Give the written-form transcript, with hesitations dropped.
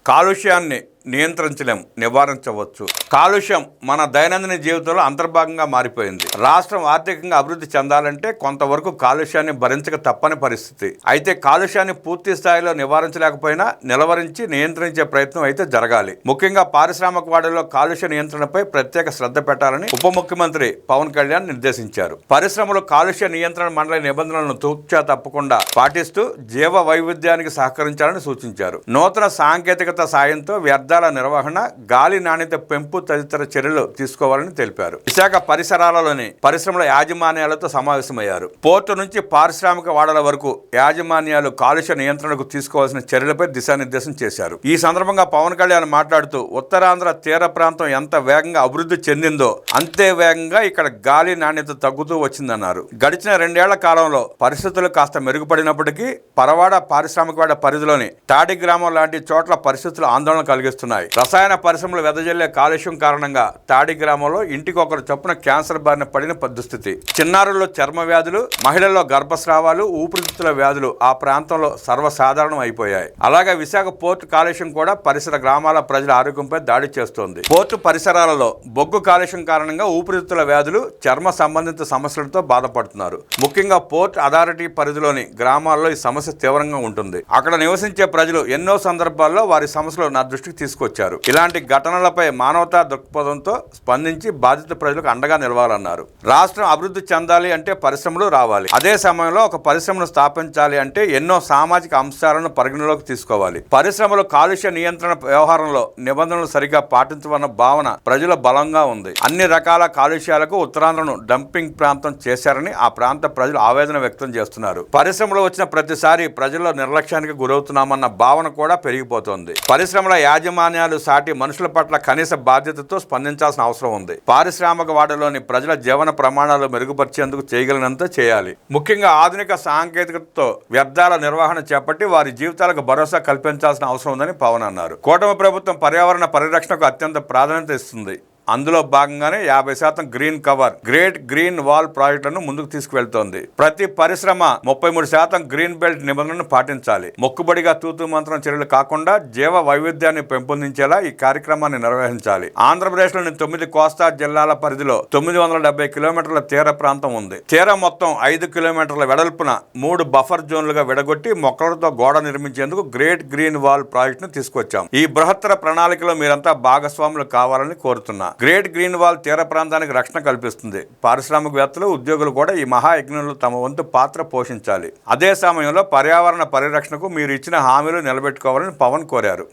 కాలుష్యాన్ని నియంత్రించలేం, నివారించవచ్చు. కాలుష్యం మన దైనందిన జీవితంలో అంతర్భాగంగా మారిపోయింది. రాష్ట్రం ఆర్థికంగా అభివృద్ధి చెందాలంటే కొంతవరకు కాలుష్యాన్ని భరించక తప్పని పరిస్థితి. అయితే కాలుష్యాన్ని పూర్తి స్థాయిలో నివారించలేకపోయినా నిలవరించి నియంత్రించే ప్రయత్నం అయితే జరగాలి. ముఖ్యంగా పారిశ్రామిక వాడలో కాలుష్య నియంత్రణపై ప్రత్యేక శ్రద్ధ పెట్టాలని ఉప ముఖ్యమంత్రి పవన్ కళ్యాణ్ నిర్దేశించారు. పరిశ్రమలు కాలుష్య నియంత్రణ మండలి నిబంధనలను తూచా తప్పకుండా పాటిస్తూ జీవ వైవిధ్యానికి సహకరించాలని సూచించారు. నూతన సాంకేతికత సాయంతో వ్యర్థాల నిర్వహణ, గాలి నాణ్యత పెంపు తదితర చర్యలు తీసుకోవాలని తెలిపారు. విశాఖ పరిసరాలలోని పరిశ్రమల యాజమాన్యాలతో సమావేశమయ్యారు. పోర్టు నుంచి పారిశ్రామిక వాడల వరకు యాజమాన్యాలు కాలుష్య నియంత్రణకు తీసుకోవాల్సిన చర్యలపై దిశానిర్దేశం చేశారు. ఈ సందర్భంగా పవన్ కళ్యాణ్ మాట్లాడుతూ ఉత్తరాంధ్ర తీర ప్రాంతం ఎంత వేగంగా అభివృద్ధి చెందిందో అంతే వేగంగా ఇక్కడ గాలి నాణ్యత తగ్గుతూ వచ్చిందన్నారు. గడిచిన 2 ఏళ్ల కాలంలో పరిస్థితులు కాస్త మెరుగుపడినప్పటికీ పరవాడ పారిశ్రామికవాడ పరిధిలోని తాడి గ్రామం లాంటి చోట్ల పరిస్థితులు ఆందోళన కలిగిస్తున్నాయి. రసాయన పరిశ్రమలు వెదజల్లే కాలుష్యం కారణంగా తాడి గ్రామంలో ఇంటికొకరు చొప్పున క్యాన్సర్ బారిన పడిన దుస్థితి. చిన్నారుల్లో చర్మ వ్యాధులు, మహిళల్లో గర్భస్రావాలు, ఊపిరితిత్తుల వ్యాధులు ఆ ప్రాంతంలో సర్వసాధారణం అయిపోయాయి. అలాగే విశాఖ పోర్టు కాలుష్యం కూడా పరిసర గ్రామాల ప్రజల ఆరోగ్యంపై దాడి చేస్తోంది. పోర్టు పరిసరాలలో బొగ్గు కాలుష్యం కారణంగా ఊపిరితిత్తుల వ్యాధులు, చర్మ సంబంధిత సమస్యలతో బాధపడుతున్నారు. ముఖ్యంగా పోర్ట్ అథారిటీ పరిధిలోని గ్రామాల్లో ఈ సమస్య తీవ్రంగా ఉంటుంది. అక్కడ నివసించే ప్రజలు ఎన్నో సందర్భాల్లో వారి సమస్యలు నా దృష్టికి తీసుకొచ్చారు. ఇలాంటి ఘటనలపై మానవతా దృక్పథంతో స్పందించి బాధిత ప్రజలకు అండగా నిలవాలన్నారు. రాష్ట్రం అభివృద్ధి చెందాలి అంటే పరిశ్రమలు రావాలి. అదే సమయంలో ఒక పరిశ్రమను స్థాపించాలి అంటే ఎన్నో సామాజిక అంశాలను పరిగణలోకి తీసుకోవాలి. పరిశ్రమలు కాలుష్య నియంత్రణ వ్యవహారంలో నిబంధనలు సరిగా పాటించవన్న భావన ప్రజల బలంగా ఉంది. అన్ని రకాల కాలుష్యాలకు ఉత్తరాంధ్రను డంపింగ్ ప్రాంతం చేశారని ఆ ప్రాంత ప్రజలు ఆవేదన వ్యక్తం చేస్తున్నారు. పరిశ్రమలు వచ్చిన ప్రతిసారి ప్రజల్లో నిర్లక్ష్యానికి గురవుతున్నామన్న భావన కూడా పెరిగిపోతోంది. పరిశ్రమల యాజమాన్యాలు సాటి మనుషుల పట్ల కనీస బాధ్యతతో స్పందించాల్సిన అవసరం ఉంది. పారిశ్రామిక వాడలోని ప్రజల జీవన ప్రమాణాలు మెరుగుపరిచేందుకు చేయగలిగినంత చేయాలి. ముఖ్యంగా ఆధునిక సాంకేతికతతో వ్యర్థాల నిర్వహణ చేపట్టి వారి జీవితాలకు భరోసా కల్పించాల్సిన అవసరం ఉందని పవన్ అన్నారు. కూటమి ప్రభుత్వం పర్యావరణ పరిరక్షణకు అత్యంత ప్రాధాన్యత ఇస్తుంది. అందులో భాగంగానే 50% green cover, great green wall ప్రాజెక్టులను ముందుకు తీసుకువెళ్తోంది. ప్రతి పరిశ్రమ 33% గ్రీన్ బెల్ట్ నిబంధనలను పాటించాలి. మొక్కుబడిగా తూతూ మంత్రం చర్యలు కాకుండా జీవ వైవిధ్యాన్ని పెంపొందించేలా ఈ కార్యక్రమాన్ని నిర్వహించాలి. ఆంధ్రప్రదేశ్లోని 9 కోస్తా జిల్లాల పరిధిలో 970 కిలోమీటర్ల తీర ప్రాంతం ఉంది. తీరం మొత్తం 5 కిలోమీటర్ల వెడల్పున 3 బఫర్ జోన్లుగా విడగొట్టి మొక్కలతో గోడ నిర్మించేందుకు గ్రేట్ గ్రీన్ వాల్ ప్రాజెక్టును తీసుకొచ్చాం. ఈ బృహత్తర ప్రణాళికలో మీరంతా భాగస్వాములు కావాలని కోరుతున్నా. గ్రేట్ గ్రీన్ వాల్ తీర ప్రాంతానికి రక్షణ కల్పిస్తుంది. పారిశ్రామికవేత్తలు, ఉద్యోగులు కూడా ఈ మహాయజ్ఞంలో తమ వంతు పాత్ర పోషించాలి. అదే సమయంలో పర్యావరణ పరిరక్షణకు మీరు ఇచ్చిన హామీలు నిలబెట్టుకోవాలని పవన్ కోరారు.